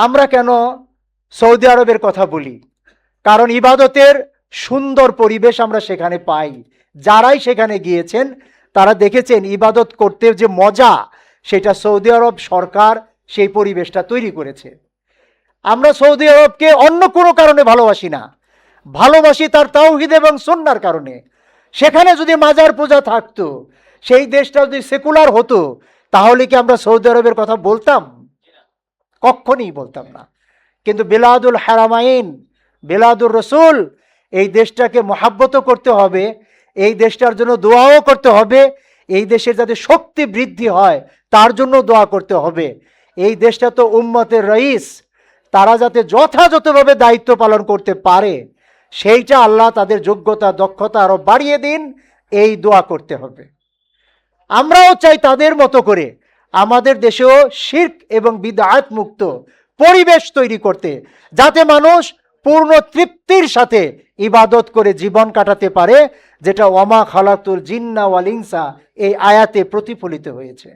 আমরা কেন সৌদি আরবের কথা বলি? কারণ ইবাদতের সুন্দর পরিবেশ আমরা সেখানে পাই। যারাই সেখানে গিয়েছেন তারা দেখেছেন ইবাদত করতে যে মজা, সেটা সৌদি আরব সরকার সেই পরিবেশটা তৈরি করেছে। আমরা সৌদি আরবকে অন্য কোনো কারণে ভালোবাসি না, ভালোবাসি তার তাওহীদ এবং সুন্নাহর কারণে। সেখানে যদি মাজার পূজা থাকতো, সেই দেশটা যদি সেকুলার হতো, তাহলে কি আমরা সৌদি আরবের কথা বলতাম? কখনই বলতাম না। কিন্তু বিলাদুল হারামাইন, বিলাদুর রসুল, এই দেশটাকে মহাব্বত করতে হবে, এই দেশটার জন্য দোয়াও করতে হবে, এই দেশের যাতে শক্তি বৃদ্ধি হয় তার জন্য দোয়া করতে হবে। এই দেশটা তো উম্মতের রইস, তারা যাতে যথাযথভাবে দায়িত্ব পালন করতে পারে সেইটা আল্লাহ তাদের যোগ্যতা দক্ষতা আরো বাড়িয়ে দিন, এই দোয়া করতে হবে। আমরাও চাই তাদের মতো করে আমাদের দেশেও শিরক এবং বিদআত মুক্ত পরিবেশ তৈরি করতে, যাতে মানুষ পূর্ণ তৃপ্তির সাথে ইবাদত করে জীবন কাটাতে পারে, যেটা ওয়ামা খালাকুল জিন্না ওয়াল ইনসা এই আয়াতে প্রতিফলিত হয়েছে।